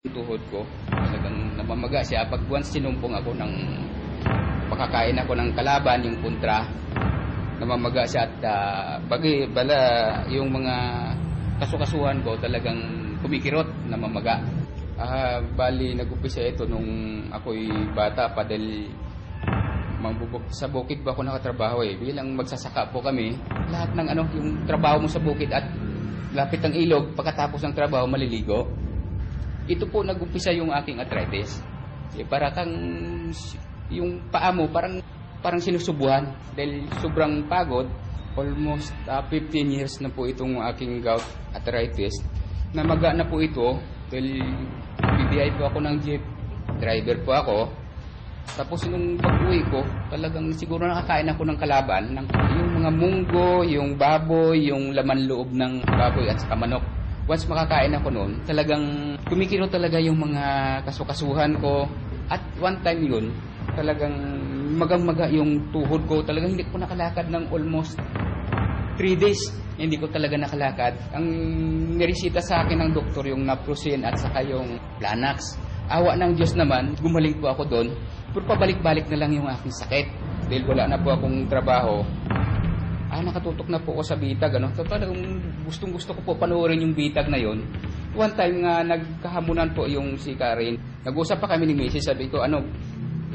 Tuhod ko, talagang namamaga siya. Pag once sinumpong ako ng pakakain ako ng kalaban, yung kontra, namamaga siya at bala yung mga kasukasuhan ko talagang kumikirot, namamaga. Bali, nag-umpisa ito nung ako'y bata pa dahil sa bukid ba ako nakatrabaho Bilang magsasaka po kami, lahat ng yung trabaho mo sa bukid at lapit ng ilog, pagkatapos ng trabaho, maliligo. Ito po nag-umpisa yung aking arthritis. Para kang yung paa mo parang sinusubuhan dahil sobrang pagod. Almost 15 years na po itong aking gout arthritis. Namaga na po ito dahil bibiyahe po ako ng jeep. Driver po ako. Tapos nung pag-uwi ko, talagang siguro nakakain ako ng kalaban, yung mga munggo, yung baboy, yung laman loob ng baboy at saka manok. Once makakain ako noon, talagang kumikiro talaga yung mga kasukasuhan ko. At one time yun, talagang magang-maga yung tuhod ko. Talagang hindi ko nakalakad ng almost 3 days. Hindi ko talaga nakalakad. Ang niresita sa akin ng doktor yung naproxen at saka yung Planax. Awa ng Diyos naman, gumaling po ako doon. Pero pabalik-balik na lang yung aking sakit. Dahil wala na po akong trabaho. Nakatutok na po ako sa bitag. Talagang gustong-gusto ko po panoorin yung bitag na yon. One time nga nagkahamunan po yung si Karen. Nag-usap pa kami ni Mrs. Sabi ko,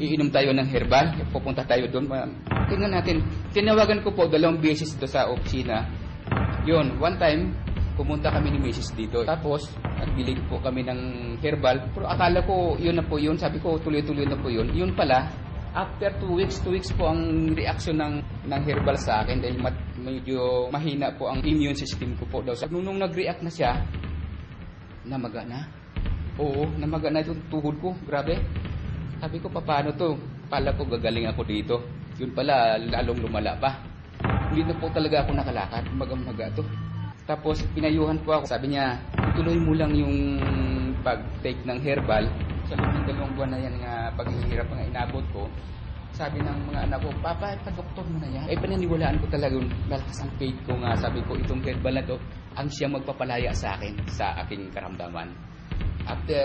iinom tayo ng herbal. Pupunta tayo doon. Tingnan natin. Tinawagan ko po 2 beses dito sa opisina. Yun, one time, pumunta kami ni Mrs. dito. Tapos, nagbili po kami ng herbal. Pero akala ko, yun na po yun. Sabi ko, tuloy-tuloy na po yun. Yun pala, after 2 weeks po ang reaksyon ng herbal sa akin dahil medyo mahina po ang immune system ko po daw. Nung nag-react na siya, namaga na. Oo, namaga na itong tuhod ko. Grabe. Sabi ko, paano to? Pala ko gagaling ako dito. Yun pala, lalong lumala pa. Hindi na po talaga ako nakalakad. Maga to. Tapos, pinayuhan po ako. Sabi niya, ituloy mo lang yung pag-take ng herbal. Sa loob ng 2 buwan na yan nga paghihirap nga inabot ko, sabi ng mga anak ko, Papa, pa-doktor mo na yan. Pananiwalaan ko talaga malakas ang faith ko nga. Sabi ko, itong herbal na to, ang siyang magpapalaya sa akin, sa aking karamdaman. After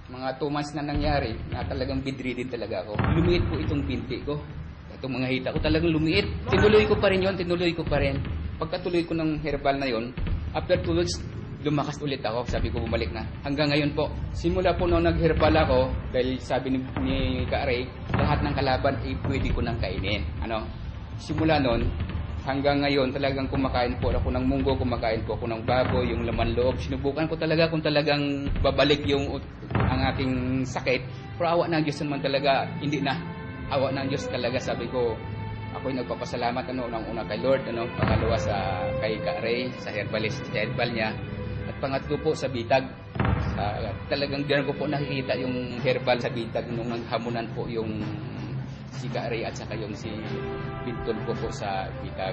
mga 2 months na nangyari, na talagang bedridden talaga ako, lumiit po itong binti ko. Itong mga hita ko talagang lumiit. Tinuloy ko pa rin. Pagkatuloy ko ng herbal na yon, after 2 weeks, lumakas ulit ako. Sabi ko, bumalik na. Hanggang ngayon po, simula po nung nag-herbal ako, dahil sabi ni Ka-Ray, lahat ng kalaban pwede ko nang kainin. Simula nun, hanggang ngayon, talagang kumakain po ako ng munggo, kumakain po ako ng baboy, yung laman loob. Sinubukan ko talaga kung talagang babalik ang aking sakit. Pero awa ng Diyos naman talaga, hindi na. Awa ng Diyos talaga, sabi ko, ako'y nagpapasalamat unang-una kay Lord, pangalawa kay Ka-Ray, sa herbal niya. At pangatlo po sa bitag. Talagang diyan ko po nakikita yung herbal sa bitag nung naghamunan po yung si Ka-Ray at saka yung si Bintol ko po sa bitag.